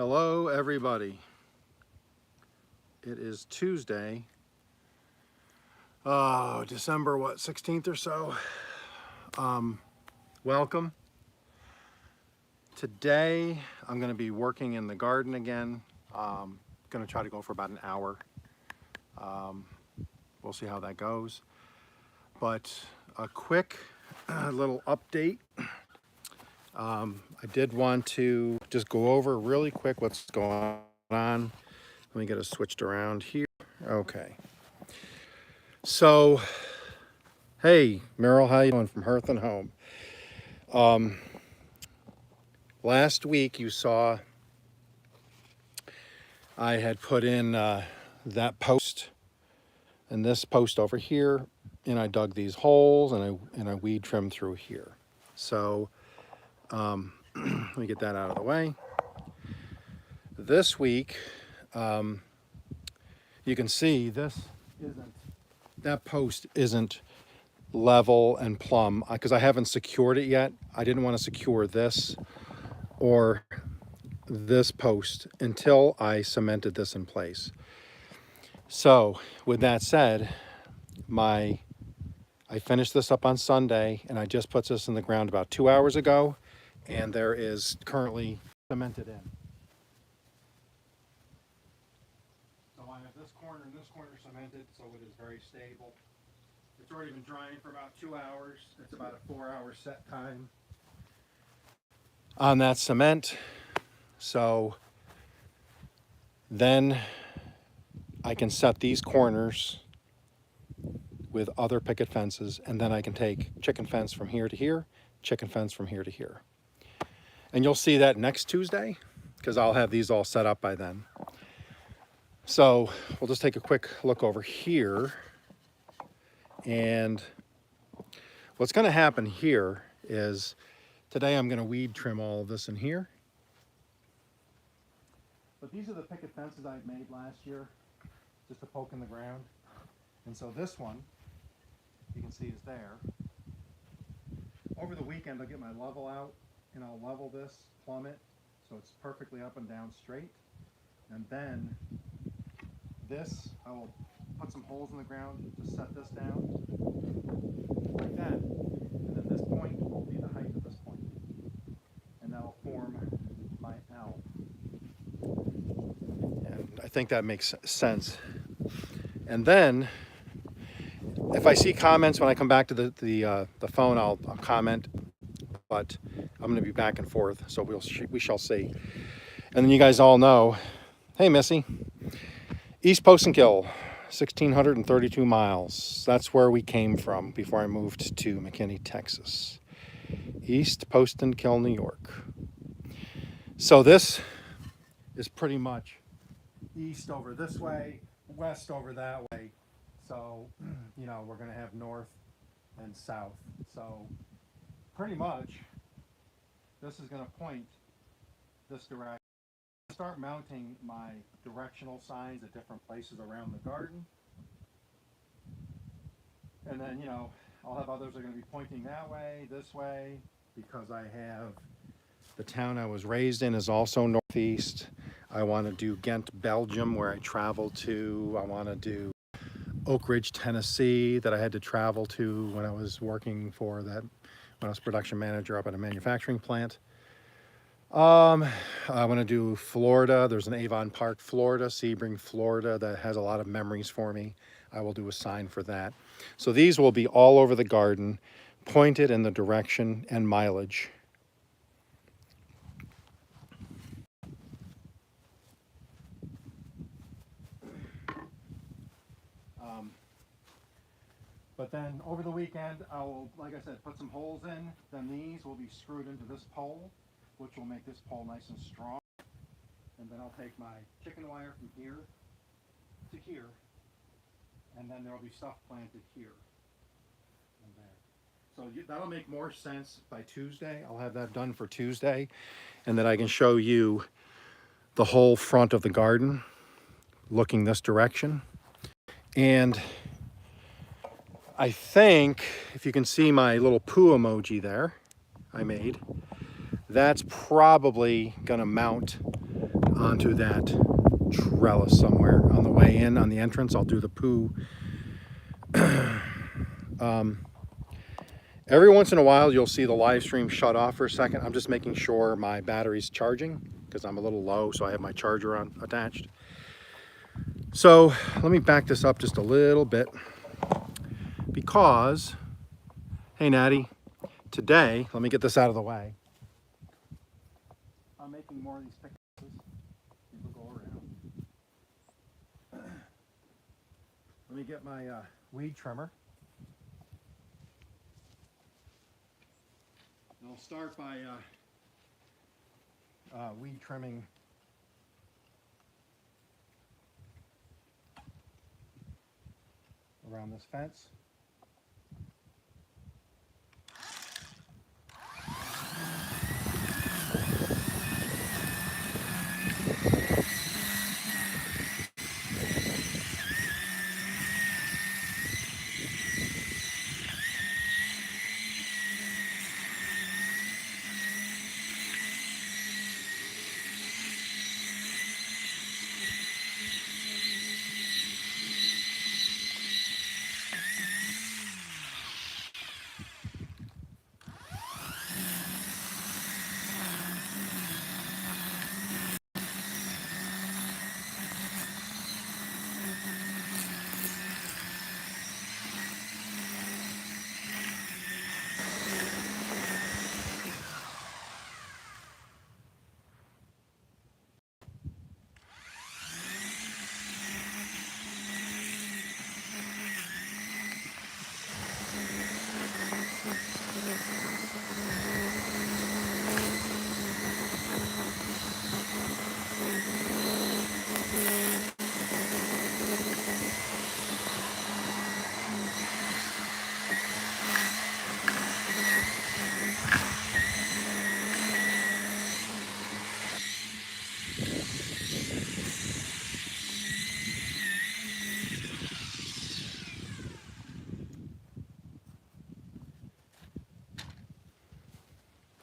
Hello everybody. It is Tuesday, December 16th or so. Welcome. Today I'm going to be working in the garden again. Going to try to go for about an hour. We'll see how that goes. But a quick little update. I did want to just go over really quick what's going on. Let me get it switched around here. Okay. So, hey, Meryl, how you doing from Hearth and Home? Last week you saw I had put in that post and this post over here, and I dug these holes and I weed trimmed through here. So let me get that out of the way. This week, you can see that post isn't level and plumb because I haven't secured it yet. I didn't want to secure this or this post until I cemented this in place. So with that said, I finished this up on Sunday and I just put this in the ground about 2 hours ago, and there is currently cemented in. So I have this corner and this corner cemented, so it is very stable. It's already been drying for about 2 hours. It's about a 4-hour set time on that cement. So then I can set these corners with other picket fences, and then I can take chicken fence from here to here, chicken fence from here to here. And you'll see that next Tuesday because I'll have these all set up by then. So we'll just take a quick look over here. And what's going to happen here is today I'm going to weed trim all of this in here. But these are the picket fences I made last year, just to poke in the ground. And so this one, you can see, is there. Over the weekend, I'll get my level out and I'll level this, plumb it, so it's perfectly up and down straight. And then this, I will put some holes in the ground to set this down like that, and then this point will be the height of this point, and that will form my L. And I think that makes sense. And then if I see comments when I come back to the phone, I'll comment, but I'm going to be back and forth, so we shall see. And then you guys all know, hey Missy, East Post and Kill, 1,632 miles. That's where we came from before I moved to McKinney, Texas. East Post and Kill, New York. So this is pretty much east over this way, west over that way. So, you know, we're going to have north and south. So pretty much this is going to point this direction. Start mounting my directional signs at different places around the garden, and then, you know, I'll have others that are going to be pointing that way, this way, because I have the town I was raised in is also northeast. I want to do Ghent, Belgium, where I traveled to. I want to do Oak Ridge, Tennessee, that I had to travel to when I was working for that, when I was production manager up at a manufacturing plant. I want to do Florida. There's an Avon Park, Florida, Sebring, Florida, that has a lot of memories for me. I will do a sign for that. So these will be all over the garden, pointed in the direction and mileage. But then over the weekend, I will, like I said, put some holes in. Then these will be screwed into this pole, which will make this pole nice and strong. And then I'll take my chicken wire from here to here, and then there will be stuff planted here and there. So that'll make more sense by Tuesday. I'll have that done for Tuesday, and then I can show you the whole front of the garden looking this direction. And I think, if you can see my little poo emoji there I made, that's probably gonna mount onto that trellis somewhere. On the way in, on the entrance, I'll do the poo. Every once in a while, you'll see the live stream shut off for a second. I'm just making sure my battery's charging because I'm a little low, so I have my charger on attached. So let me back this up just a little bit because, hey Natty, today, let me get this out of the way. I'm making more of these pictures. People go around. Let me get my weed trimmer. I'll start by weed trimming around this fence.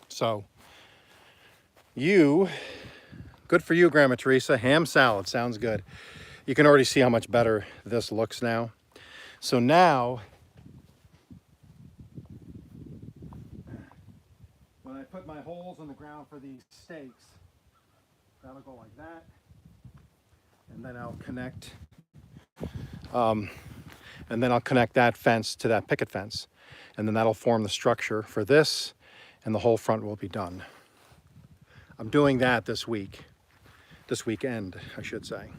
So, good for you, Grandma Teresa. Ham salad sounds good. You can already see how much better this looks now. So now, when I put my holes in the ground for these stakes, that'll go like that. And then I'll connect that fence to that picket fence. And then that'll form the structure for this, and the whole front will be done. I'm doing that this weekend, I should say.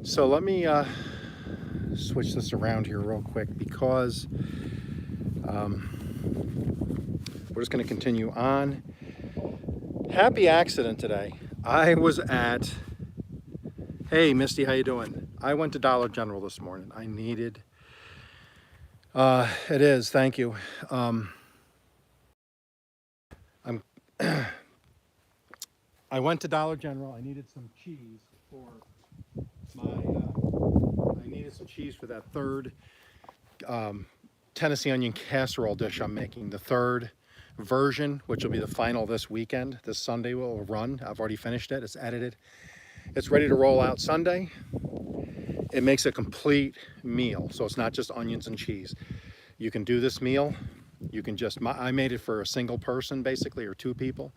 So let me switch this around here real quick because we're just going to continue on. Happy accident today. I was at, hey Misty, how you doing? I went to Dollar General this morning. I needed, it is, thank you. I went to Dollar General. I needed some cheese for that third Tennessee onion casserole dish I'm making. The third version, which will be the final this weekend. This Sunday will run. I've already finished it. It's edited. It's ready to roll out Sunday. It makes a complete meal. So it's not just onions and cheese. You can do this meal. You can just, I made it for a single person basically, or two people.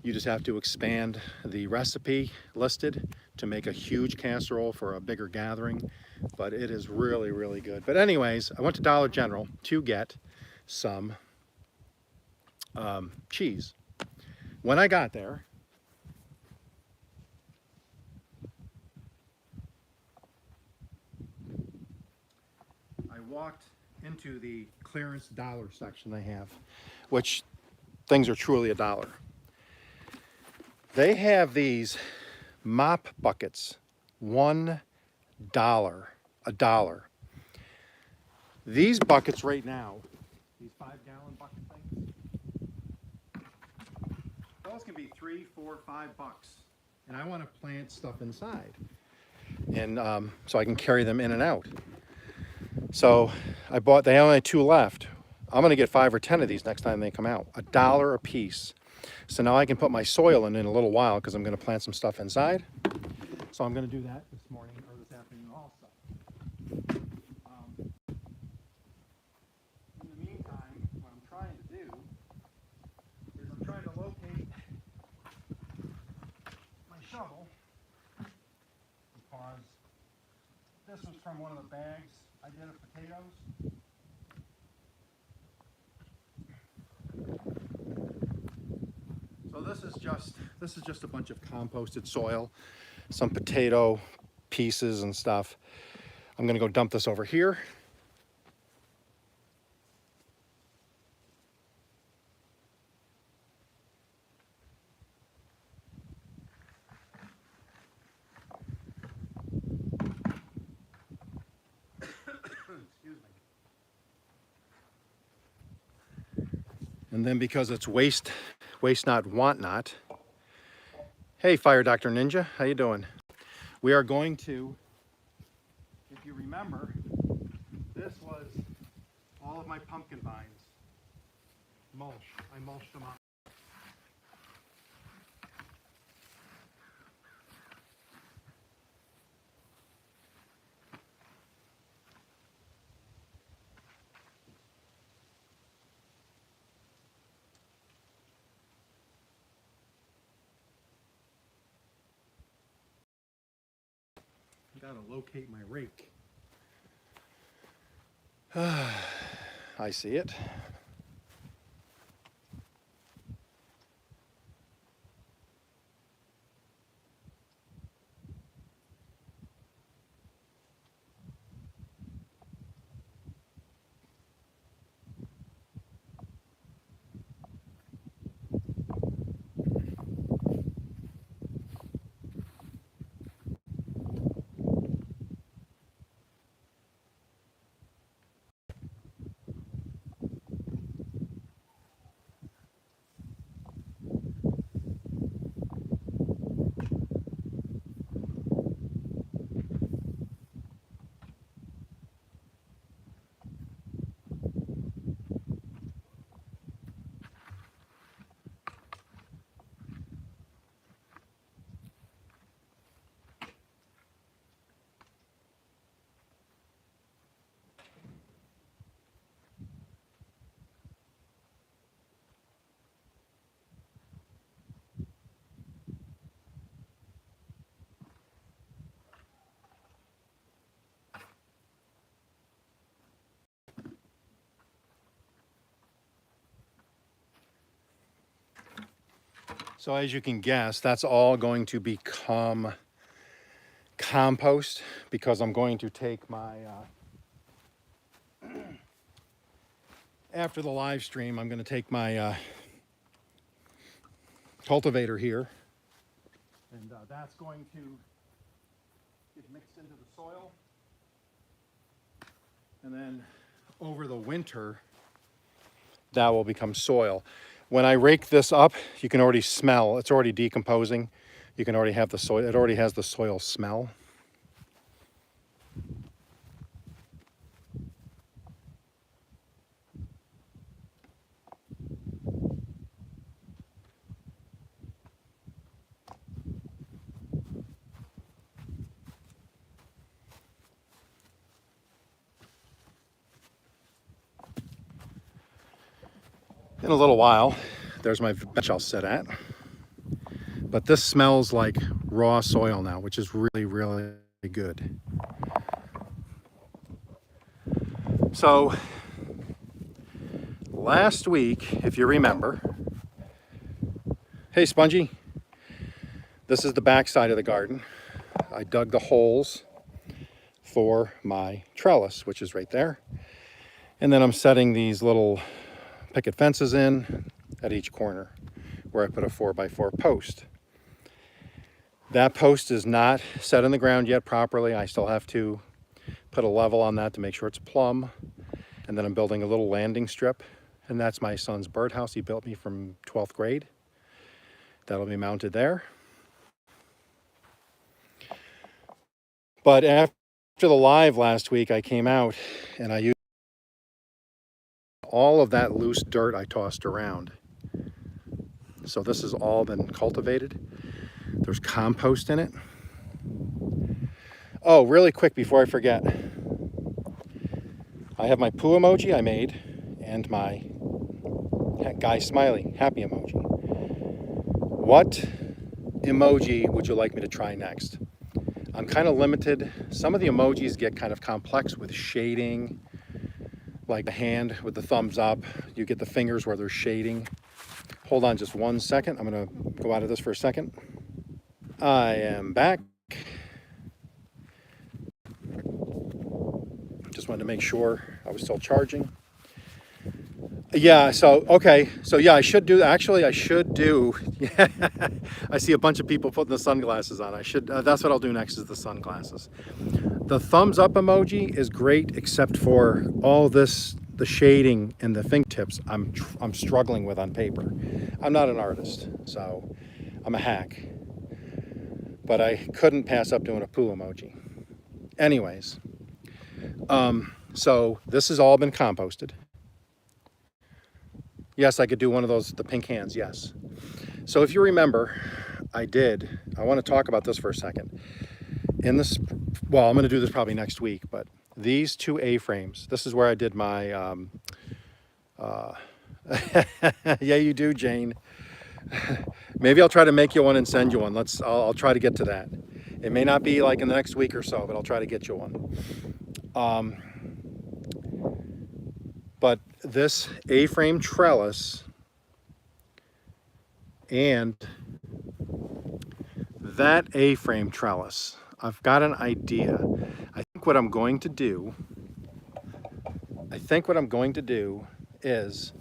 You just have to expand the recipe listed to make a huge casserole for a bigger gathering. But it is really, really good. But anyways, I went to Dollar General to get some cheese. When I got there, I walked into the clearance dollar section they have, which things are truly $1. They have these mop buckets, $1, $1. These buckets right now, these 5-gallon bucket things, those can be $3, $4, $5, and I want to plant stuff inside, and so I can carry them in and out. So I bought. They only had 2 left. I'm going to get 5 or 10 of these next time they come out. $1 a piece. So now I can put my soil in a little while because I'm going to plant some stuff inside. So I'm going to do that this morning or this afternoon also. In the meantime, what I'm trying to do is I'm trying to locate my shovel because this was from one of the bags I did of potatoes. So this is just a bunch of composted soil, some potato pieces and stuff. I'm going to go dump this over here. Excuse me. And then because it's waste not, want not. Hey, Fire Dr. Ninja, how you doing? We are going to, if you remember, this was all of my pumpkin vines. Mulch. I mulched them up. Gotta locate my rake. I see it. So as you can guess, that's all going to become compost because I'm going to take my, after the live stream, I'm going to take my cultivator here, and that's going to get mixed into the soil. And then over the winter, that will become soil. When I rake this up, you can already smell, it's already decomposing. You can already have the soil, it already has the soil smell. In a little while, there's my bench I'll sit at. But this smells like raw soil now, which is really, really good. So last week, if you remember, hey Spongy, this is the back side of the garden. I dug the holes for my trellis, which is right there. And then I'm setting these little picket fences in at each corner where I put a 4x4 post. That post is not set in the ground yet properly. I still have to put a level on that to make sure it's plumb. And then I'm building a little landing strip, and that's my son's birdhouse he built me from 12th grade. That'll be mounted there. But after the live last week, I came out and I used all of that loose dirt I tossed around. So this has all been cultivated. There's compost in it. Oh, really quick before I forget. I have my poo emoji I made and my guy smiley happy emoji. What emoji would you like me to try next? I'm kind of limited. Some of the emojis get kind of complex with shading, like the hand with the thumbs up. You get the fingers where they're shading. Hold on just 1 second. I'm gonna go out of this for a second. I am back. Just wanted to make sure I was still charging. Yeah, so, okay. So yeah, I should do, actually I should do, yeah, I see a bunch of people putting the sunglasses on. I should, that's what I'll do next is the sunglasses. The thumbs up emoji is great, except for all this, the shading and the fingertips I'm struggling with on paper. I'm not an artist, so I'm a hack. But I couldn't pass up doing a poo emoji. Anyways, so this has all been composted. Yes, I could do one of those, the pink hands, yes. So if you remember, I want to talk about this for a second. In this, well, I'm going to do this probably next week, but these two A-frames, this is where I did my, yeah, you do, Jane. Maybe I'll try to make you one and send you one. I'll try to get to that. It may not be like in the next week or so, but I'll try to get you one. But this A-frame trellis and that A-frame trellis, I've got an idea. I think what I'm going to do is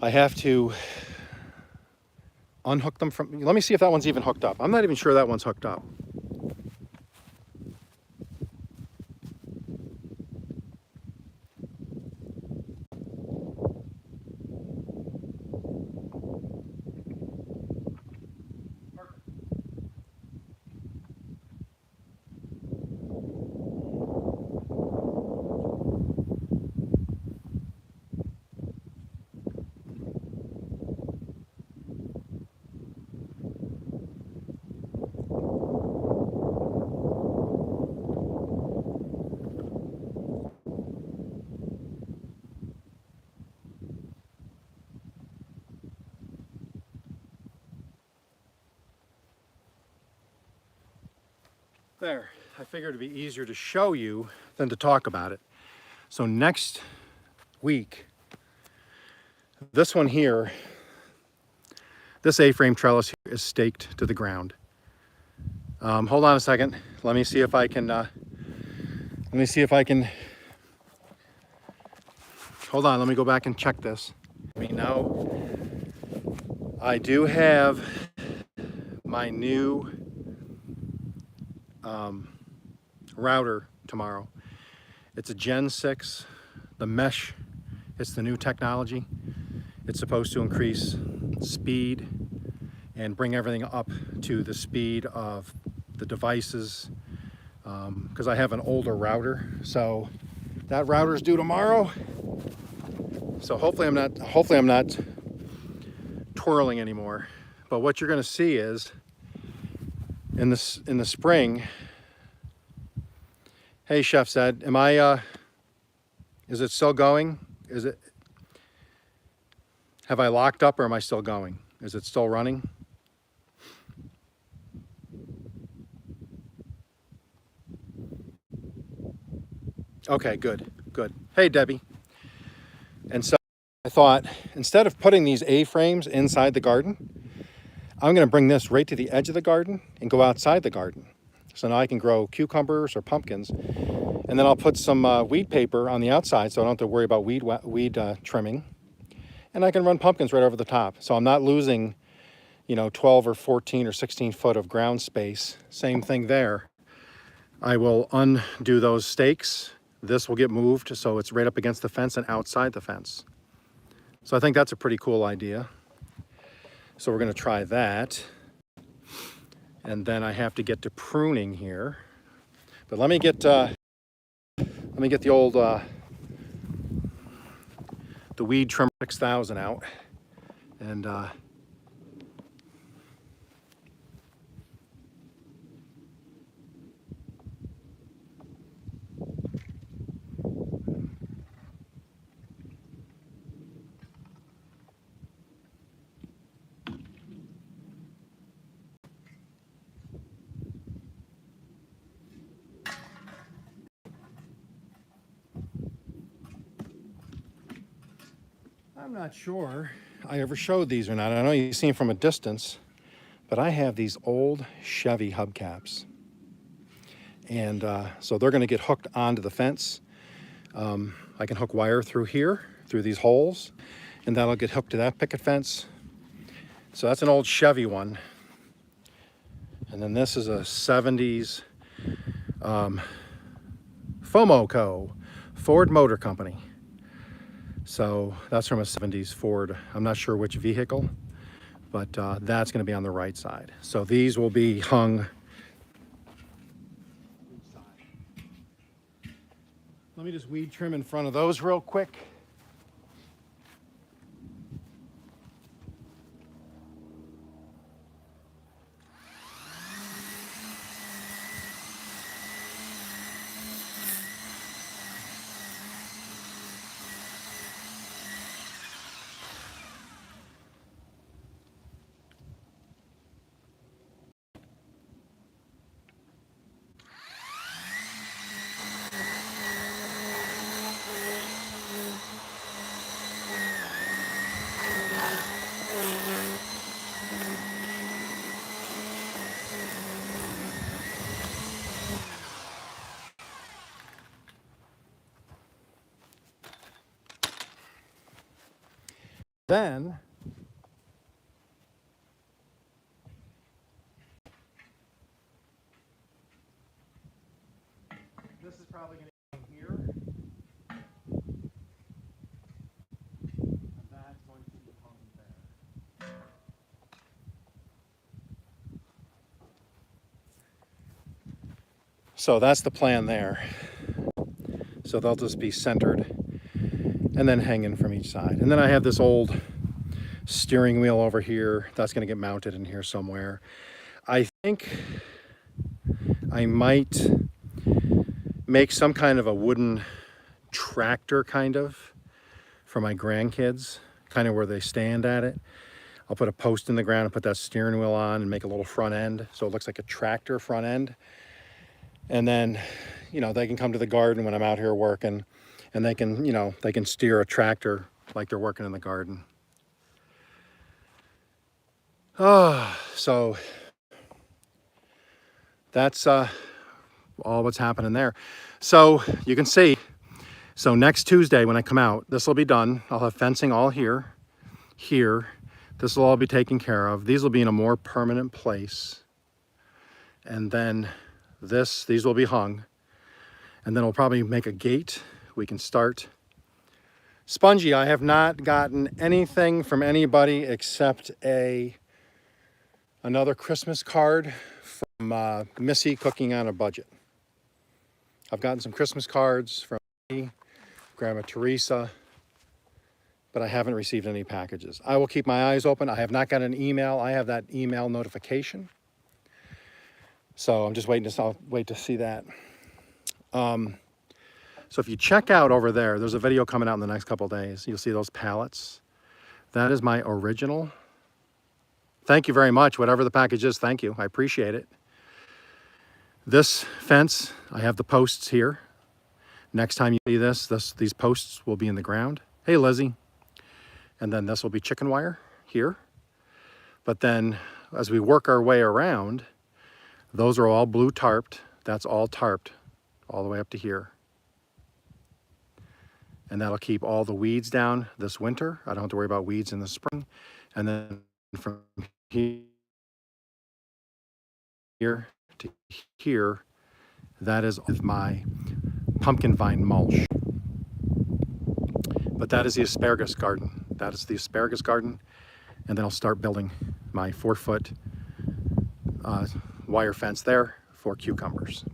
I have to unhook them from, let me see if that one's even hooked up. I'm not even sure that one's hooked up. There, I figured it'd be easier to show you than to talk about it. So next week, this one here, this A-frame trellis here is staked to the ground. Hold on a second. Let me see if I can, hold on, let me go back and check this. We know I do have my new router tomorrow. It's a Gen 6, the mesh, it's the new technology. It's supposed to increase speed and bring everything up to the speed of the devices, because I have an older router. So that router's due tomorrow. So hopefully I'm not twirling anymore. But what you're gonna see is in the spring, hey, Chef said, is it still going? Have I locked up or am I still going? Is it still running? Okay, good. Hey, Debbie. And so I thought, instead of putting these A-frames inside the garden, I'm gonna bring this right to the edge of the garden and go outside the garden. So now I can grow cucumbers or pumpkins, and then I'll put some weed paper on the outside so I don't have to worry about weed trimming. And I can run pumpkins right over the top. So I'm not losing, 12 or 14 or 16 foot of ground space. Same thing there. I will undo those stakes. This will get moved so it's right up against the fence and outside the fence. So I think that's a pretty cool idea. So we're gonna try that. And then I have to get to pruning here. But let me get the old the weed trimmer 6000 out, and I'm not sure I ever showed these or not. I know you've seen from a distance, but I have these old Chevy hubcaps. And so they're gonna get hooked onto the fence. I can hook wire through here, through these holes, and that'll get hooked to that picket fence. So that's an old Chevy one. And then this is a 70s FOMOCO, Ford Motor Company. So that's from a 70s Ford. I'm not sure which vehicle, but that's going to be on the right side. So these will be hung. Let me just weed trim in front of those real quick. Then this is probably going to be here, and that's going to be hung there. So that's the plan there. So they'll just be centered and then hanging from each side. And then I have this old steering wheel over here. That's going to get mounted in here somewhere. I think I might make some kind of a wooden tractor kind of for my grandkids, kind of where they stand at it. I'll put a post in the ground and put that steering wheel on and make a little front end so it looks like a tractor front end. And then, you know, they can come to the garden when I'm out here working, and they can, you know, they can steer a tractor like they're working in the garden. So that's all what's happening there. So you can see, so next Tuesday when I come out, this will be done. I'll have fencing all here. This will all be taken care of. These will be in a more permanent place. And then these will be hung. And then we'll probably make a gate. We can start. Spongy, I have not gotten anything from anybody except another Christmas card from Missy Cooking on a Budget. I've gotten some Christmas cards from me, Grandma Teresa, but I haven't received any packages. I will keep my eyes open. I have not got an email. I have that email notification. So I'm just waiting I'll wait to see that. So if you check out over there, there's a video coming out in the next couple of days. You'll see those pallets. That is my original. Thank you very much. Whatever the package is, thank you. I appreciate it. This fence, I have the posts here. Next time you see these posts will be in the ground. Hey, Lizzie. And then this will be chicken wire here. But then as we work our way around, those are all blue tarped. That's all tarped all the way up to here. And that'll keep all the weeds down this winter. I don't have to worry about weeds in the spring. And then from here to here, that is my pumpkin vine mulch. But that is the asparagus garden. That is the asparagus garden. And then I'll start building my 4-foot wire fence there for cucumbers.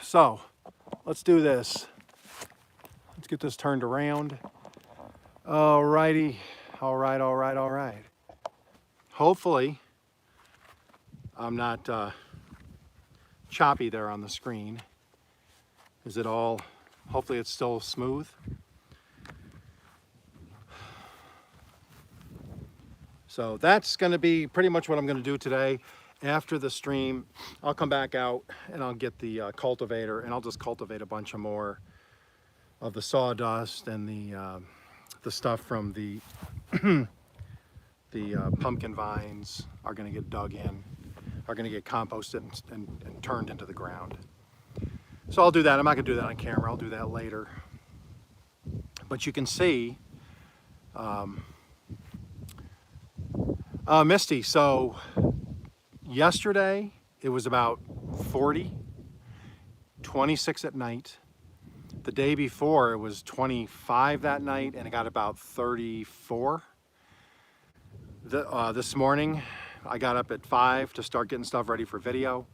So let's do this. Let's get this turned around. All righty. All right, all right, all right. Hopefully, I'm not choppy there on the screen. Is it all, hopefully it's still smooth. So that's going to be pretty much what I'm going to do today. After the stream, I'll come back out and I'll get the cultivator, and I'll just cultivate a bunch of more of the sawdust and the stuff from the pumpkin vines are going to get dug in, are going to get composted and turned into the ground. So I'll do that. I'm not going to do that on camera. I'll do that later. But you can see, Misty, so yesterday it was about 40, 26 at night. The day before it was 25 that night, and it got about 34. This morning I got up at 5 to start getting stuff ready for video,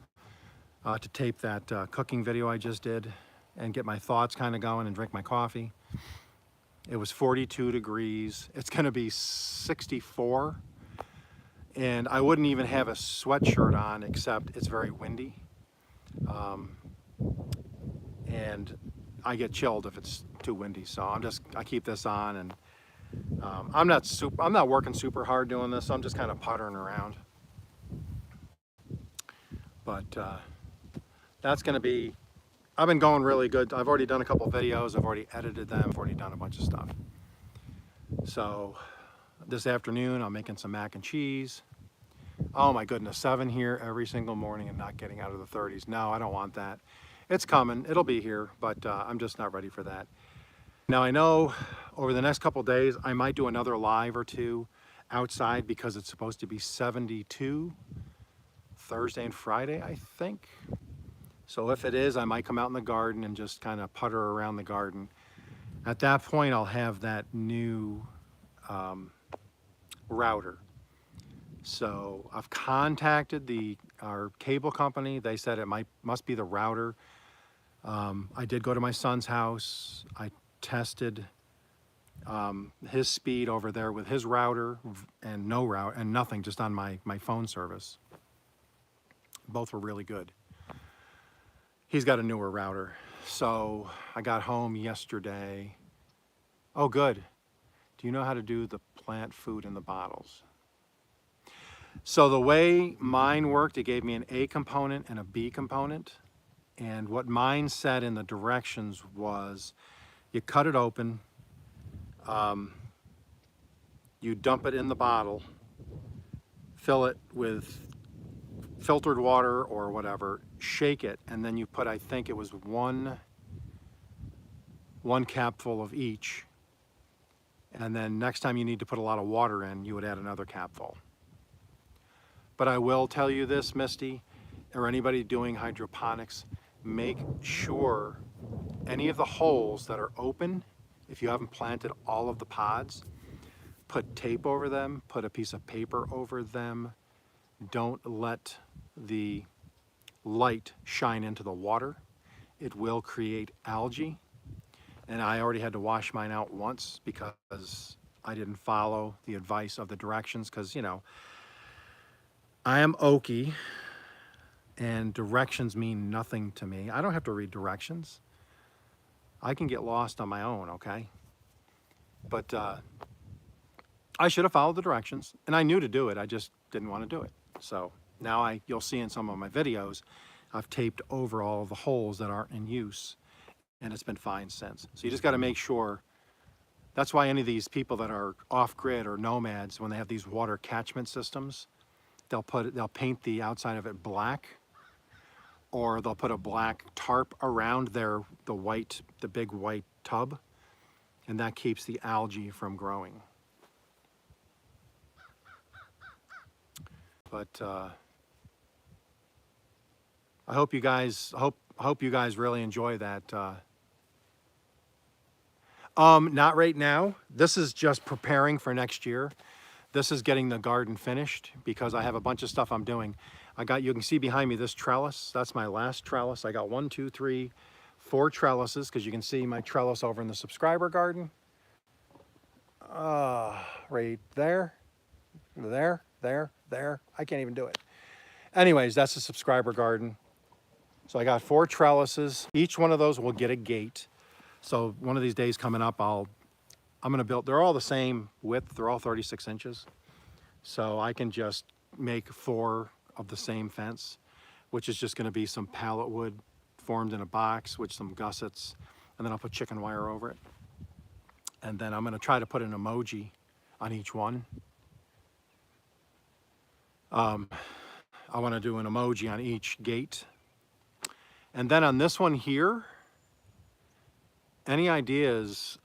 to tape that cooking video I just did and get my thoughts kind of going and drink my coffee. It was 42 degrees. It's going to be 64. And I wouldn't even have a sweatshirt on, except it's very windy. And I get chilled if it's too windy. So I keep this on, and I'm not working super hard doing this. So I'm just kind of puttering around. But that's going to be, I've been going really good. I've already done a couple videos. I've already edited them. I've already done a bunch of stuff. So this afternoon, I'm making some mac and cheese. Oh my goodness, 7 here every single morning and not getting out of the 30s. No, I don't want that. It's coming, it'll be here, but I'm just not ready for that. Now I know over the next couple days, I might do another live or two outside because it's supposed to be 72 Thursday and Friday, I think. So if it is, I might come out in the garden and just kind of putter around the garden. At that point, I'll have that new router. So I've contacted our cable company. They said it must be the router. I did go to my son's house. I tested his speed over there with his router and no route and nothing, just on my phone service. Both were really good. He's got a newer router. So I got home yesterday. Oh, good. Do you know how to do the plant food in the bottles? So the way mine worked, it gave me an A component and a B component. And what mine said in the directions was, you cut it open, you dump it in the bottle, fill it with filtered water or whatever, shake it, and then you put, I think it was one capful of each. And then next time you need to put a lot of water in, you would add another capful. But I will tell you this, Misty, or anybody doing hydroponics, make sure any of the holes that are open, if you haven't planted all of the pods, put tape over them, put a piece of paper over them. Don't let the light shine into the water. It will create algae. And I already had to wash mine out once because I didn't follow the advice of the directions, because, you know, I am Okie and directions mean nothing to me. I don't have to read directions. I can get lost on my own, okay? But I should have followed the directions, and I knew to do it. I just didn't want to do it. So now you'll see in some of my videos, I've taped over all of the holes that aren't in use, and it's been fine since. So you just got to make sure. That's why any of these people that are off-grid or nomads, when they have these water catchment systems, they'll paint the outside of it black, or they'll put a black tarp around the big white tub, and that keeps the algae from growing. But I hope you guys really enjoy that. Not right now. This is just preparing for next year. This is getting the garden finished because I have a bunch of stuff I'm doing. You can see behind me this trellis. That's my last trellis. I got 1, 2, 3, 4 trellises, because you can see my trellis over in the subscriber garden. Right there, there. I can't even do it. Anyways, that's the subscriber garden. So I got 4 trellises. Each one of those will get a gate. So one of these days coming up, I'm gonna build, they're all the same width, they're all 36 inches. So I can just make 4 of the same fence, which is just gonna be some pallet wood formed in a box with some gussets, and then I'll put chicken wire over it. And then I'm gonna try to put an emoji on each one. I wanna do an emoji on each gate. And then on this one here, any ideas,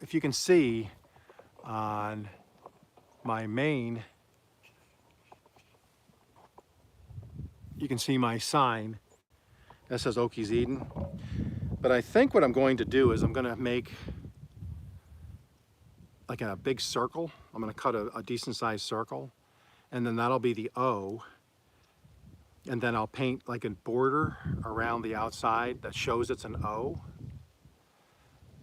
if you can see on my main, you can see my sign that says Okies Eden. But I think what I'm going to do is I'm going to make like a big circle. I'm going to cut a decent sized circle, and then that'll be the O. And then I'll paint like a border around the outside that shows it's an O.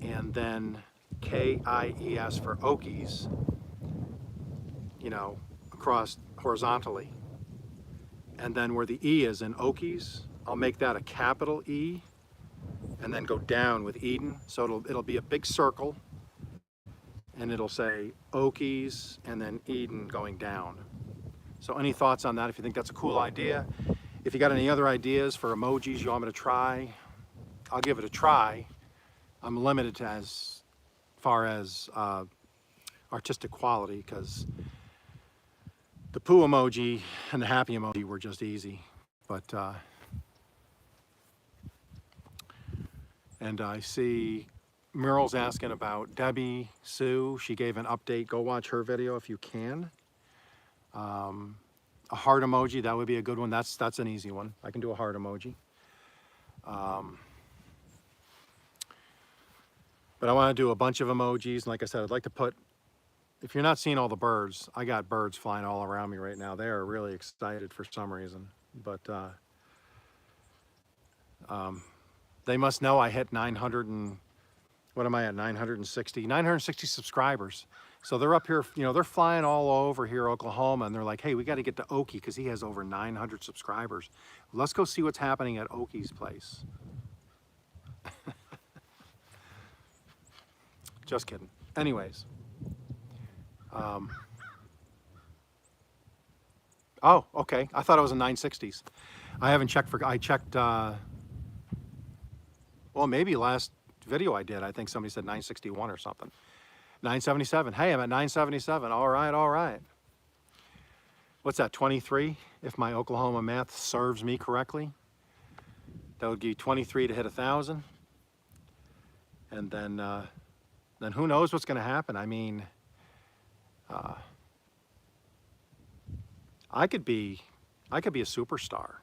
And then K-I-E-S for Okies, you know, across horizontally. And then where the E is in Okies, I'll make that a capital E, and then go down with Eden. So it'll be a big circle, and it'll say Okies and then Eden going down. So any thoughts on that? If you think that's a cool idea, if you got any other ideas for emojis you want me to try, I'll give it a try. I'm limited to as far as artistic quality, because the poo emoji and the happy emoji were just easy. But and I see Mural's asking about Debbie Sue. She gave an update. Go watch her video if you can. A heart emoji, that would be a good one. That's an easy one. I can do a heart emoji. But I want to do a bunch of emojis. And like I said, I'd like to put, if you're not seeing all the birds, I got birds flying all around me right now. They are really excited for some reason. But they must know I hit 900 and, what am I at, 960 subscribers. So they're up here, you know, they're flying all over here, Oklahoma, and they're like, hey, we got to get to Okie because he has over 900 subscribers. Let's go see what's happening at Okie's place. Just kidding. Anyways. Oh, okay. I thought it was in 960s. I haven't checked I checked, well, maybe last video I did, I think somebody said 961 or something. 977. Hey, I'm at 977. All right, all right. What's that, 23? If my Oklahoma math serves me correctly. That would be 23 to hit 1,000. And then who knows what's going to happen. I mean, I could be a superstar.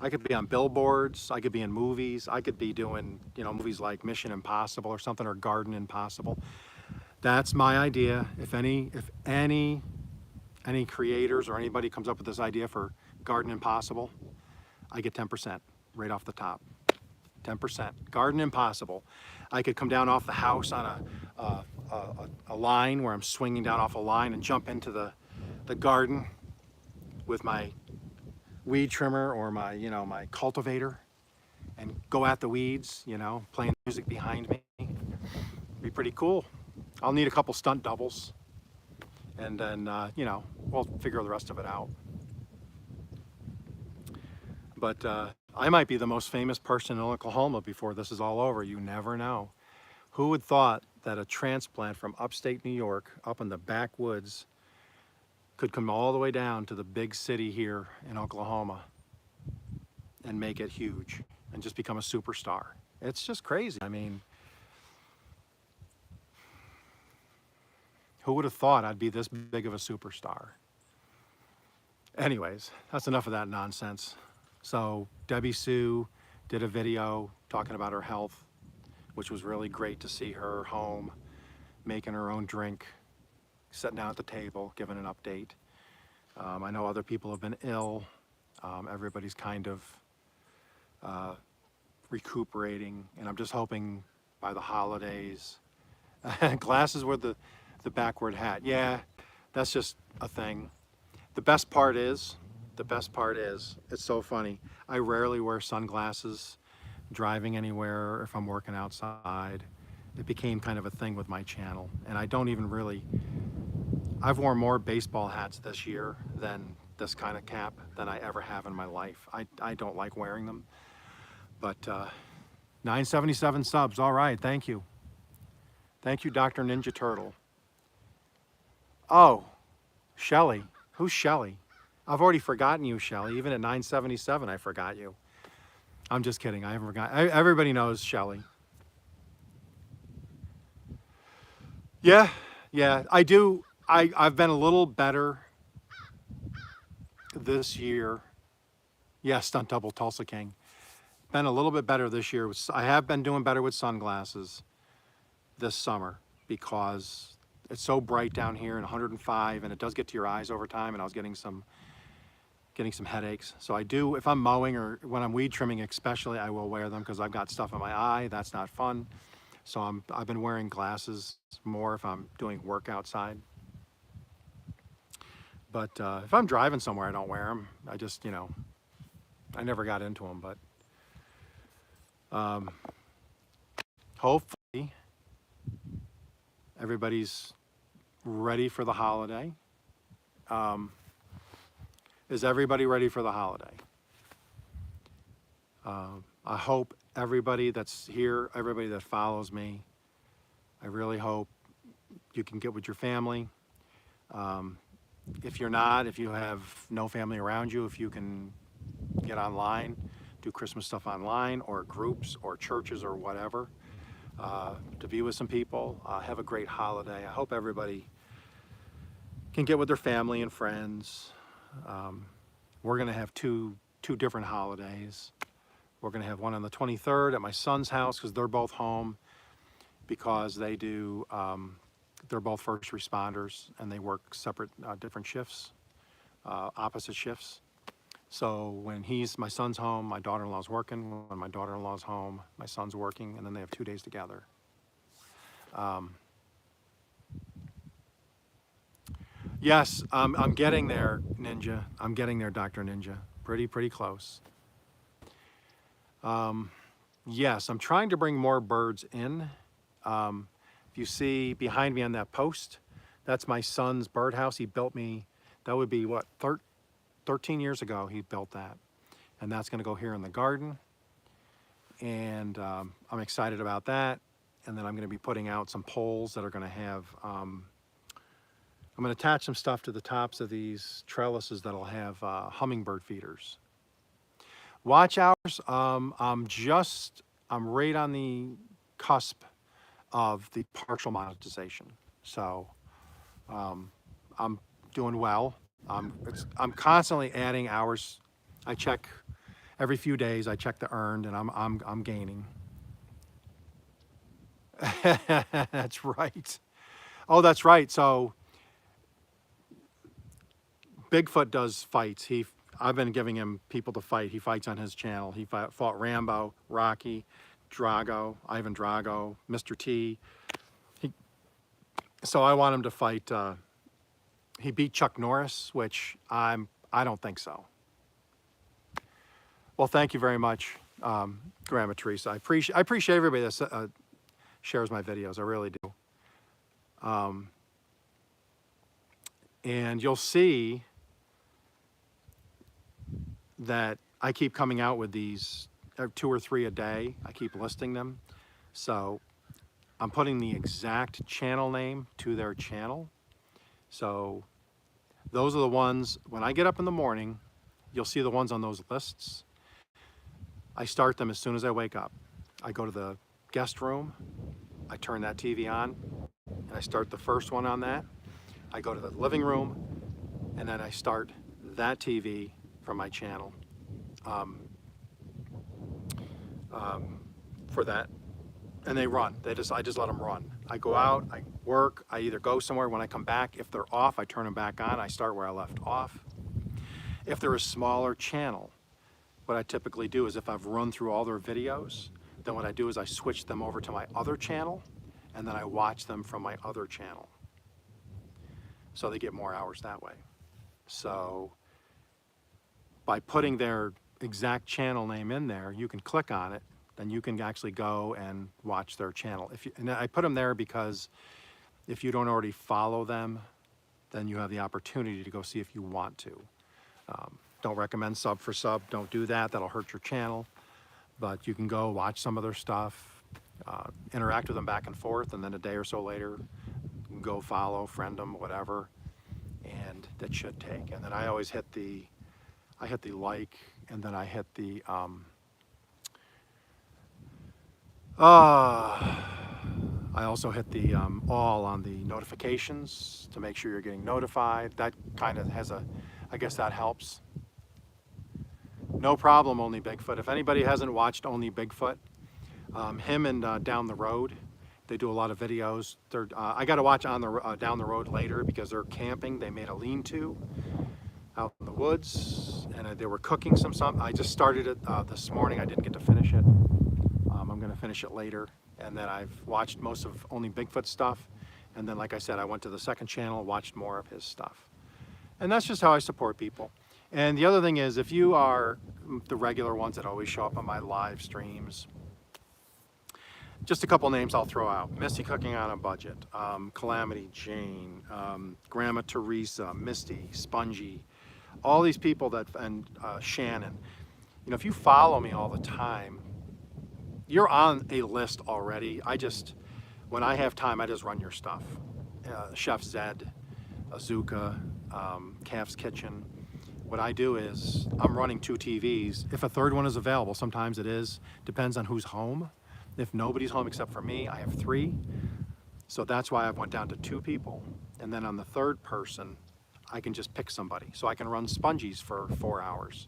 I could be on billboards. I could be in movies. I could be doing, you know, movies like Mission Impossible or something, or Garden Impossible. That's my idea. If any creators or anybody comes up with this idea for Garden Impossible, I get 10% right off the top. 10%. Garden Impossible. I could come down off the house on a line where I'm swinging down off a line and jump into the garden with my weed trimmer or my, you know, my cultivator, and go at the weeds, you know, playing music behind me. Be pretty cool. I'll need a couple stunt doubles, and then, you know, we'll figure the rest of it out. But I might be the most famous person in Oklahoma before this is all over. You never know. Who would thought that a transplant from upstate New York, up in the backwoods, could come all the way down to the big city here in Oklahoma and make it huge and just become a superstar? It's just crazy. I mean, who would have thought I'd be this big of a superstar? Anyways, that's enough of that nonsense. So Debbie Sue did a video talking about her health, which was really great to see her home, making her own drink, sitting down at the table, giving an update. I know other people have been ill. Everybody's kind of recuperating, and I'm just hoping by the holidays. Glasses with the backward hat. Yeah, that's just a thing. The best part is, it's so funny. I rarely wear sunglasses driving anywhere or if I'm working outside. It became kind of a thing with my channel, and I don't even really, I've worn more baseball hats this year than this kind of cap than I ever have in my life. I don't like wearing them, but 977 subs, all right, thank you. Thank you, Dr. Ninja Turtle. Oh, Shelly, who's Shelly? I've already forgotten you, Shelly. Even at 977, I forgot you. I'm just kidding, I haven't forgotten. Everybody knows Shelly. Yeah, I do. I've been a little better this year. Yeah, stunt double Tulsa King. Been a little bit better this year. I have been doing better with sunglasses this summer because it's so bright down here and 105, and it does get to your eyes over time, and I was getting some headaches. So I do, if I'm mowing or when I'm weed trimming especially, I will wear them because I've got stuff in my eye. That's not fun. So I've been wearing glasses more if I'm doing work outside. But if I'm driving somewhere, I don't wear them. I just, you know, I never got into them. But hopefully everybody's ready for the holiday. Is everybody ready for the holiday? I hope everybody that's here, everybody that follows me, I really hope you can get with your family. If you're not, if you have no family around you, if you can get online, do Christmas stuff online or groups or churches or whatever, to be with some people, have a great holiday. I hope everybody can get with their family and friends. We're gonna have two different holidays. We're gonna have one on the 23rd at my son's house because they're both home because they do, they're both first responders and they work separate, different shifts, opposite shifts. So when my son's home, my daughter-in-law's working. When my daughter-in-law's home, my son's working, and then they have 2 days together. Yes, I'm getting there, Ninja. I'm getting there, Dr. Ninja. Pretty close. Yes, I'm trying to bring more birds in. If you see behind me on that post, that's my son's birdhouse. He built me, that would be what, 13 years ago he built that. And that's gonna go here in the garden. And I'm excited about that. And then I'm gonna be putting out some poles that are gonna have, I'm gonna attach some stuff to the tops of these trellises that'll have hummingbird feeders. Watch hours, I'm right on the cusp of the partial monetization. So I'm doing well. I'm constantly adding hours. I check every few days, I check the earned, and I'm gaining. That's right. Oh, that's right. So Bigfoot does fights. I've been giving him people to fight. He fights on his channel. He fought Rambo, Rocky, Drago, Ivan Drago, Mr. T. So I want him to fight. He beat Chuck Norris, which I don't think so. Well, thank you very much, Grandma Teresa. I appreciate everybody that shares my videos. I really do. And you'll see that I keep coming out with these 2 or 3 a day. I keep listing them. So I'm putting the exact channel name to their channel. So those are the ones, when I get up in the morning, you'll see the ones on those lists. I start them as soon as I wake up. I go to the guest room, I turn that TV on, and I start the first one on that. I go to the living room, and then I start that TV from my channel for that. And they run. I just let them run. I go out, I work, I either go somewhere. When I come back, if they're off, I turn them back on. I start where I left off. If they're a smaller channel, what I typically do is if I've run through all their videos, then what I do is I switch them over to my other channel, and then I watch them from my other channel. So they get more hours that way. So by putting their exact channel name in there, you can click on it, then you can actually go and watch their channel. And I put them there because if you don't already follow them, then you have the opportunity to go see if you want to. Don't recommend sub for sub, don't do that, that'll hurt your channel. But you can go watch some of their stuff, interact with them back and forth, and then a day or so later, go follow, friend them, whatever, and that should take. And then I always hit the like, and then I hit the, I also hit the all on the notifications to make sure you're getting notified. That kind of has I guess that helps. No problem, Only Bigfoot. If anybody hasn't watched Only Bigfoot, him and Down the Road, they do a lot of videos. I got to watch on the Down the Road later because they're camping. They made a lean-to out in the woods, and they were cooking something. I just started it this morning. I didn't get to finish it. I'm going to finish it later. And then I've watched most of Only Bigfoot stuff. And then, like I said, I went to the second channel, watched more of his stuff. And that's just how I support people. And the other thing is, if you are the regular ones that always show up on my live streams, just a couple names I'll throw out. Misty Cooking on a Budget, Calamity Jane, Grandma Teresa, Misty, Spongy, all these people and Shannon. You know, if you follow me all the time, you're on a list already. When I have time, I just run your stuff. Chef Zed, Azuka, Calf's Kitchen. What I do is I'm running 2 TVs. If a third one is available, sometimes it is, depends on who's home. If nobody's home except for me, I have 3. So that's why I've went down to 2 people. And then on the third person, I can just pick somebody. So I can run Spongies for 4 hours.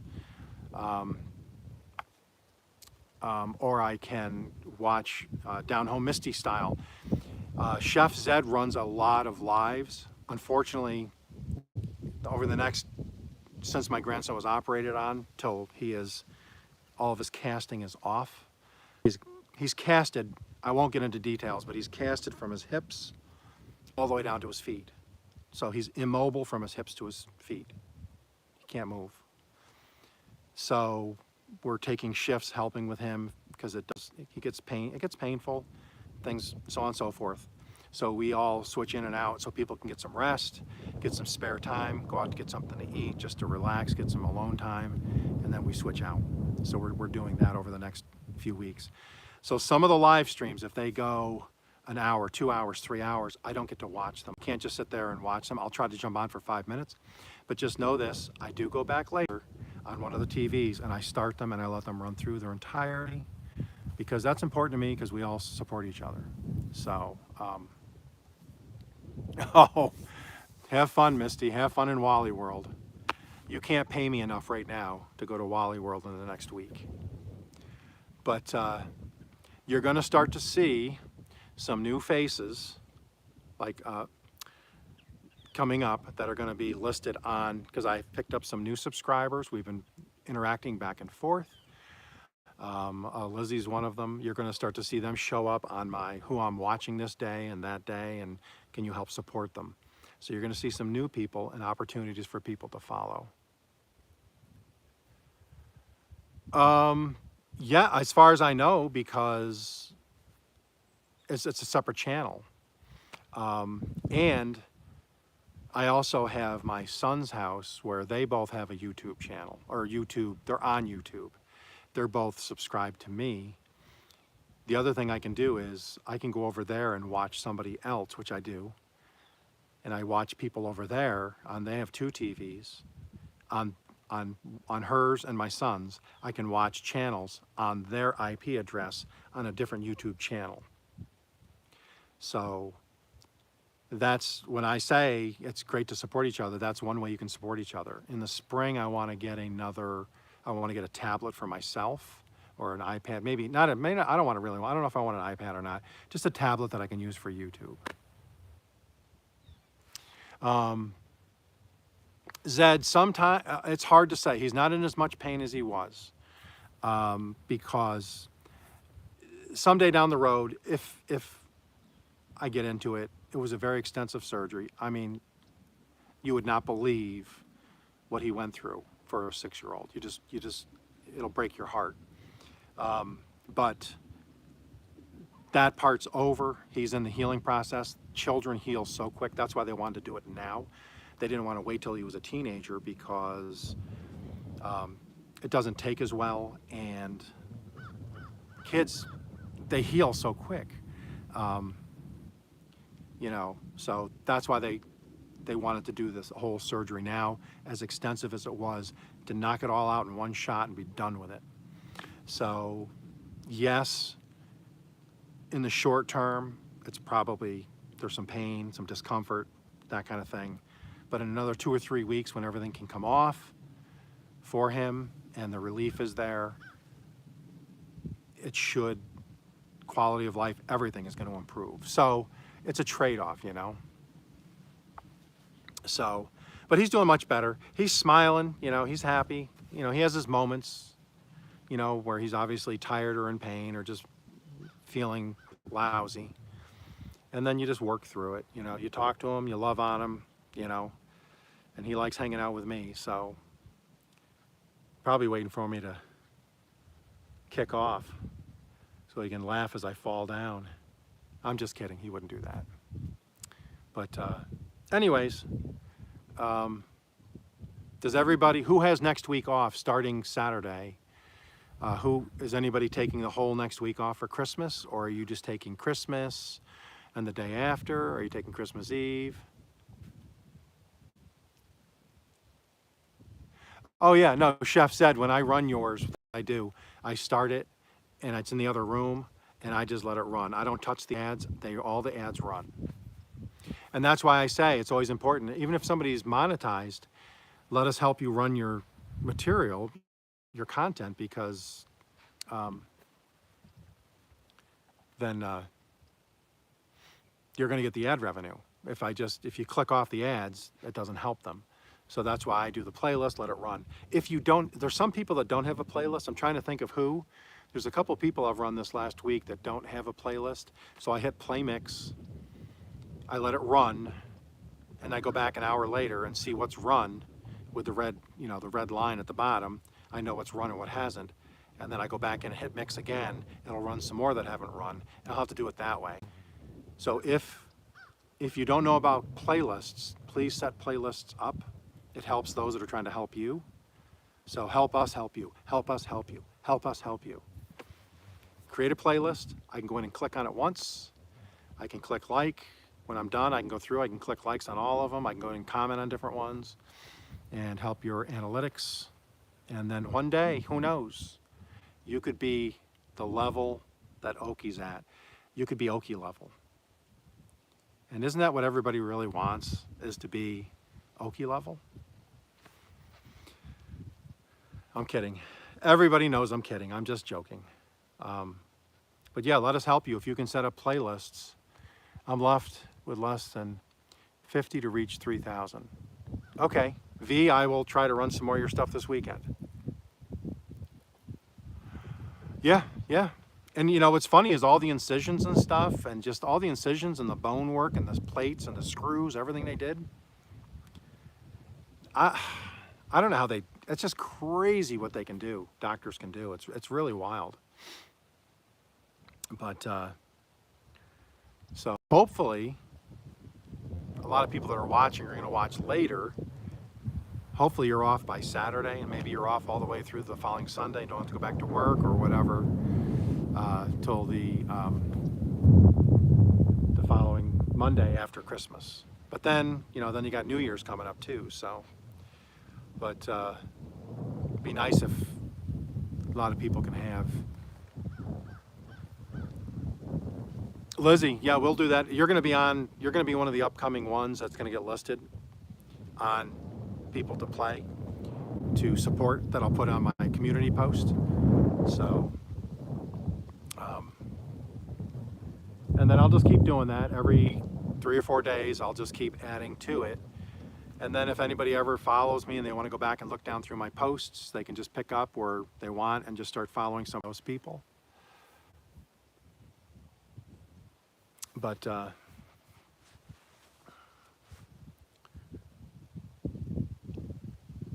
Or I can watch Down Home Misty style. Chef Zed runs a lot of lives. Unfortunately, since my grandson was operated on till all of his casting is off. He's casted, I won't get into details, but he's casted from his hips all the way down to his feet. So he's immobile from his hips to his feet. He can't move. So we're taking shifts helping with him because it gets painful, things, so on and so forth. So we all switch in and out so people can get some rest, get some spare time, go out to get something to eat, just to relax, get some alone time, and then we switch out. So we're doing that over the next few weeks. So some of the live streams, if they go an hour, 2 hours, 3 hours, I don't get to watch them. Can't just sit there and watch them. I'll try to jump on for 5 minutes, but just know this, I do go back later on one of the TVs and I start them and I let them run through their entirety because that's important to me because we all support each other. So, oh, have fun, Misty. Have fun in Wally World. You can't pay me enough right now to go to Wally World in the next week. But you're going to start to see some new faces like coming up that are going to be listed on, because I picked up some new subscribers. We've been interacting back and forth. Lizzie's one of them. You're going to start to see them show up on who I'm watching this day and that day, and can you help support them? So you're going to see some new people and opportunities for people to follow. Yeah, as far as I know, because it's a separate channel. And I also have my son's house where they both have a YouTube channel, or YouTube, they're on YouTube. They're both subscribed to me. The other thing I can do is I can go over there and watch somebody else, which I do. And I watch people over there, and they have 2 TVs. On hers and my son's, I can watch channels on their IP address on a different YouTube channel. So that's when I say it's great to support each other. That's one way you can support each other. In the spring, I want to get a tablet for myself or an iPad. Maybe not. I don't know if I want an iPad or not. Just a tablet that I can use for YouTube. Zed, sometimes it's hard to say. He's not in as much pain as he was. because someday down the road, if I get into it, it was a very extensive surgery. I mean, you would not believe what he went through for a 6-year-old. It'll break your heart. But that part's over. He's in the healing process. Children heal so quick. That's why they wanted to do it now. They didn't want to wait till he was a teenager because it doesn't take as well, and kids, they heal so quick. So that's why they wanted to do this whole surgery now, as extensive as it was, to knock it all out in one shot and be done with it. So yes, in the short term, there's some pain, some discomfort, that kind of thing. But in another 2 or 3 weeks, when everything can come off for him and the relief is there, quality of life, everything is going to improve. So it's a trade-off, So, but he's doing much better. He's smiling, he's happy. He has his moments, where he's obviously tired or in pain or just feeling lousy. And then you just work through it. You talk to him, you love on him, and he likes hanging out with me. So probably waiting for me to kick off so he can laugh as I fall down. I'm just kidding. He wouldn't do that. But anyways, does everybody, who has next week off starting Saturday? Is anybody taking the whole next week off for Christmas, or are you just taking Christmas and the day after? Or are you taking Christmas Eve? Oh yeah, no, Chef said when I run yours, I start it and it's in the other room and I just let it run. I don't touch the ads, all the ads run. And that's why I say it's always important, even if somebody's monetized, let us help you run your material, your content, because then you're going to get the ad revenue. If you click off the ads, it doesn't help them. So that's why I do the playlist, let it run. There's some people that don't have a playlist. I'm trying to think of who. There's a couple people I've run this last week that don't have a playlist. So I hit play mix, I let it run, and I go back an hour later and see what's run with the red line at the bottom. I know what's run and what hasn't. And then I go back and hit mix again, and it'll run some more that haven't run. And I'll have to do it that way. So if you don't know about playlists, please set playlists up. It helps those that are trying to help you. So help us help you, help us help you, help us help you. Create a playlist. I can go in and click on it once. I can click like. When I'm done, I can go through, I can click likes on all of them. I can go in and comment on different ones and help your analytics. And then one day, who knows, you could be the level that Okie's at. You could be Okie level. And isn't that what everybody really wants, is to be Okie level? I'm kidding. Everybody knows I'm kidding. I'm just joking. But yeah, let us help you. If you can set up playlists, I'm left with less than 50 to reach 3,000. Okay, V, I will try to run some more of your stuff this weekend. Yeah. And what's funny is all the incisions and stuff, and just all the incisions and the bone work and the plates and the screws, everything they did. I don't know how it's just crazy what they can do, doctors can do. It's really wild. But so hopefully a lot of people that are watching are going to watch later. Hopefully you're off by Saturday, and maybe you're off all the way through the following Sunday. Don't have to go back to work or whatever till the following Monday after Christmas. But then, then you got New Year's coming up too. So, but it'd be nice if a lot of people can have. Lizzie, yeah, we'll do that. You're going to be one of the upcoming ones that's going to get listed on people to play, to support, that I'll put on my community post. So, and then I'll just keep doing that every 3 or 4 days. I'll just keep adding to it. And then if anybody ever follows me and they want to go back and look down through my posts, they can just pick up where they want and just start following some of those people. But I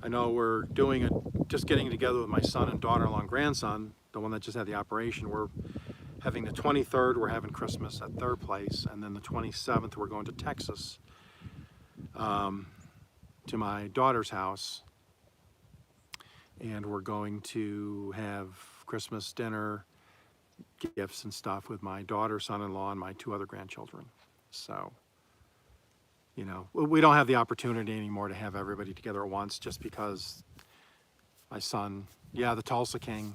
know we're doing it, just getting together with my son and daughter-in-law and grandson, the one that just had the operation. We're having the 23rd, we're having Christmas at their place, and then the 27th, we're going to Texas, to my daughter's house, and we're going to have Christmas dinner, gifts and stuff with my daughter, son-in-law, and my 2 other grandchildren. So, you know, we don't have the opportunity anymore to have everybody together at once, just because my son, yeah, the Tulsa King.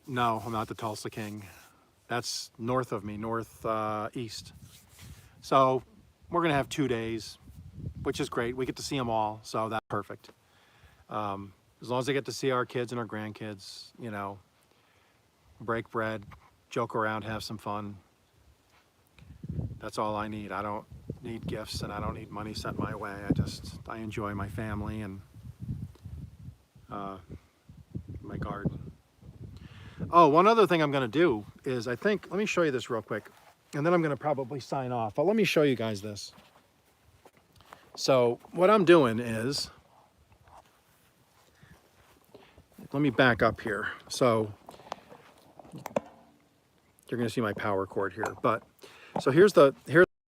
No, I'm not the Tulsa King. That's north of me, northeast. So we're gonna have 2 days, which is great. We get to see them all, so that's perfect. As long as I get to see our kids and our grandkids, you know, break bread, joke around, have some fun. That's all I need. I don't need gifts and I don't need money sent my way. I enjoy my family and my garden. Oh, one other thing I'm gonna do is let me show you this real quick, and then I'm gonna probably sign off, but let me show you guys this. So what I'm doing is, let me back up here. So you're gonna see my power cord here, but so here's the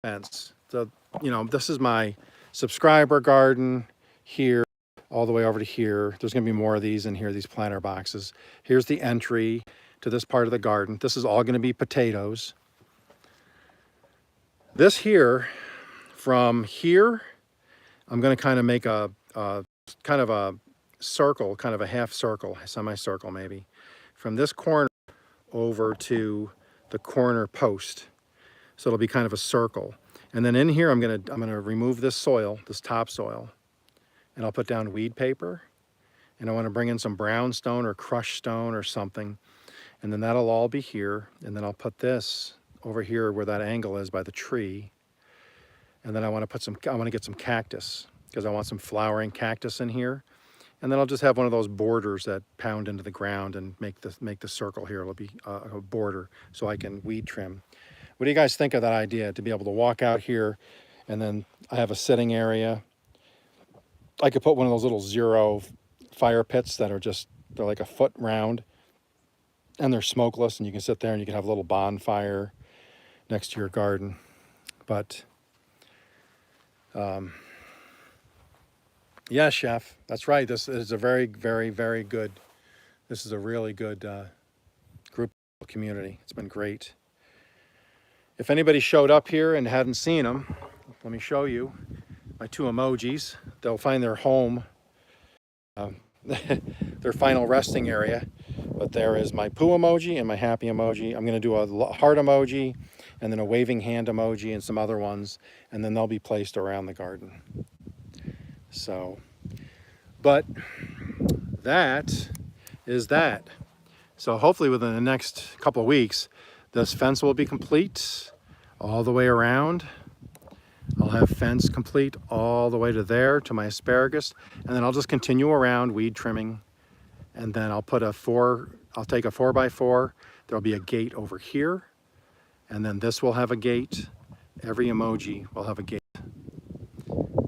fence. So, you know, this is my subscriber garden here, all the way over to here. There's gonna be more of these in here, these planter boxes. Here's the entry to this part of the garden. This is all gonna be potatoes. This here, from here, I'm gonna kind of make a kind of a circle, kind of a half circle, semicircle maybe, from this corner over to the corner post. So it'll be kind of a circle. And then in here, I'm gonna remove this soil, this topsoil, and I'll put down weed paper. And I wanna bring in some brown stone or crushed stone or something. And then that'll all be here. And then I'll put this over here where that angle is by the tree. And then I wanna get some cactus, because I want some flowering cactus in here. And then I'll just have one of those borders that pound into the ground and make the circle here. It'll be a border so I can weed trim. What do you guys think of that idea, to be able to walk out here and then I have a sitting area? I could put one of those little zero fire pits that are they're like a foot round and they're smokeless, and you can sit there and you can have a little bonfire next to your garden. But yeah, chef, that's right. This is a very, very, very good, this is a really good group community. It's been great. If anybody showed up here and hadn't seen them, let me show you my 2 emojis. They'll find their home, their final resting area. But there is my poo emoji and my happy emoji. I'm gonna do a heart emoji and then a waving hand emoji and some other ones, and then they'll be placed around the garden. So, but that is that. So hopefully within the next couple of weeks, this fence will be complete all the way around. I'll have fence complete all the way to there, to my asparagus, and then I'll just continue around weed trimming. And then I'll take a 4x4. There'll be a gate over here. And then this will have a gate. Every emoji will have a gate.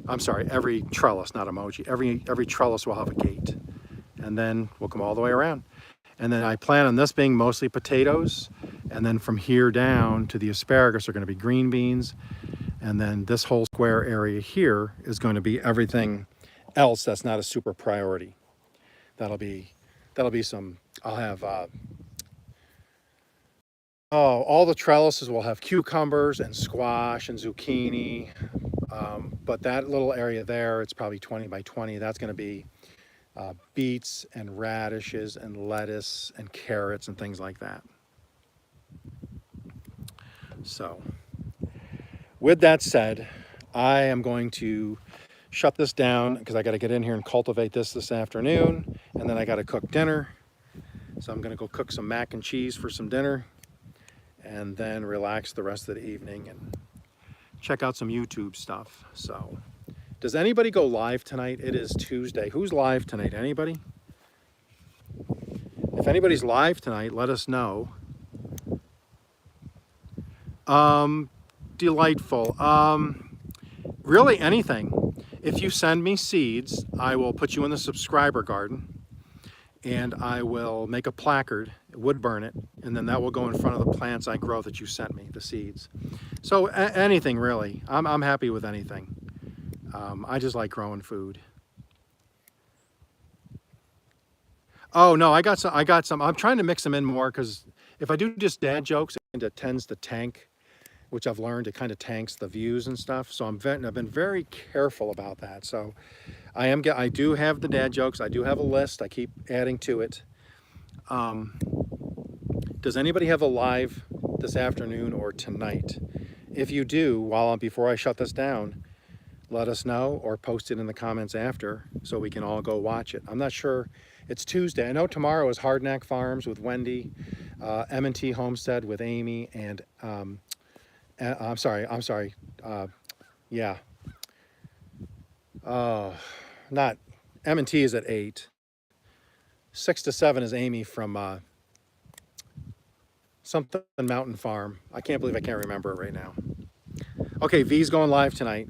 I'm sorry, every trellis, not emoji. Every trellis will have a gate. And then we'll come all the way around. And then I plan on this being mostly potatoes. And then from here down to the asparagus are gonna be green beans. And then this whole square area here is going to be everything else that's not a super priority. That'll be some, I'll have, all the trellises will have cucumbers and squash and zucchini. But that little area there, it's probably 20 by 20. That's gonna be beets and radishes and lettuce and carrots and things like that. So, with that said, I am going to shut this down because I got to get in here and cultivate this afternoon, and then I got to cook dinner. So I'm going to go cook some mac and cheese for some dinner, and then relax the rest of the evening and check out some YouTube stuff. So Does anybody go live tonight? It is Tuesday. Who's live tonight? Anybody? If anybody's live tonight, let us know. Delightful. Really anything. If you send me seeds, I will put you in the subscriber garden, and I will make a placard, wood burn it, and then that will go in front of the plants I grow that you sent me, the seeds. So anything really. I'm happy with anything. I just like growing food. Oh no, I got some. I'm trying to mix them in more because if I do just dad jokes, it tends to tank, which I've learned it kind of tanks the views and stuff. So I've been very careful about that. So I do have the dad jokes. I do have a list. I keep adding to it. Does anybody have a live this afternoon or tonight? If you do, before I shut this down, let us know or post it in the comments after so we can all go watch it. I'm not sure. It's Tuesday. I know tomorrow is Hardknack Farms with Wendy, M&T Homestead with Amy, and I'm sorry. Yeah. Not M&T is at 8. 6 to 7 is Amy from something Mountain Farm. I can't believe I can't remember it right now. Okay, V's going live tonight.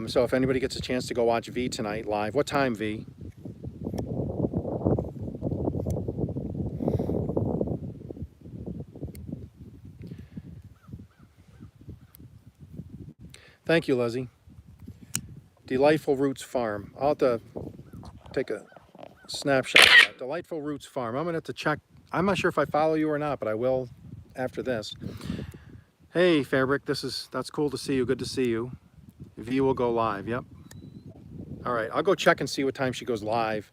So if anybody gets a chance to go watch V tonight live, what time, V? Thank you, Leslie. Delightful Roots Farm. I'll have to take a snapshot of that. Delightful Roots Farm. I'm gonna have to check. I'm not sure if I follow you or not, but I will after this. Hey, Fabric, that's cool to see you. Good to see you. V will go live. Yep. All right, I'll go check and see what time she goes live.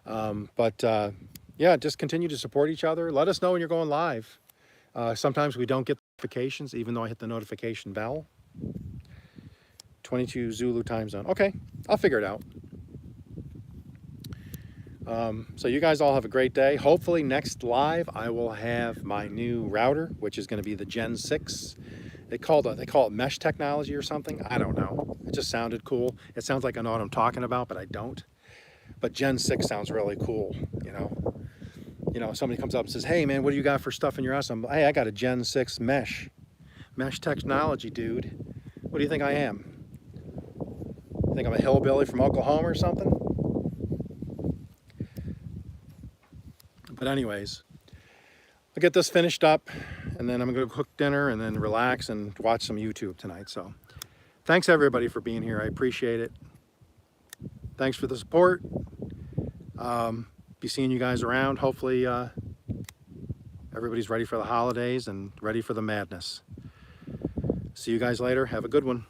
Yeah, just continue to support each other. Let us know when you're going live. Sometimes we don't get notifications, even though I hit the notification bell. 22 Zulu time zone. Okay, I'll figure it out. So you guys all have a great day. Hopefully next live I will have my new router, which is going to be the Gen 6. They call it mesh technology or something. I don't know. It just sounded cool. It sounds like I know what I'm talking about, but I don't. But Gen 6 sounds really cool, you know. You know, somebody comes up and says, "Hey man, what do you got for stuff in your house?" Hey, I got a Gen 6 mesh technology, dude. What do you think I am? You think I'm a hillbilly from Oklahoma or something? But anyways, I'll get this finished up, and then I'm going to cook dinner and then relax and watch some YouTube tonight. So thanks everybody for being here. I appreciate it. Thanks for the support. Be seeing you guys around. Hopefully everybody's ready for the holidays and ready for the madness. See you guys later. Have a good one.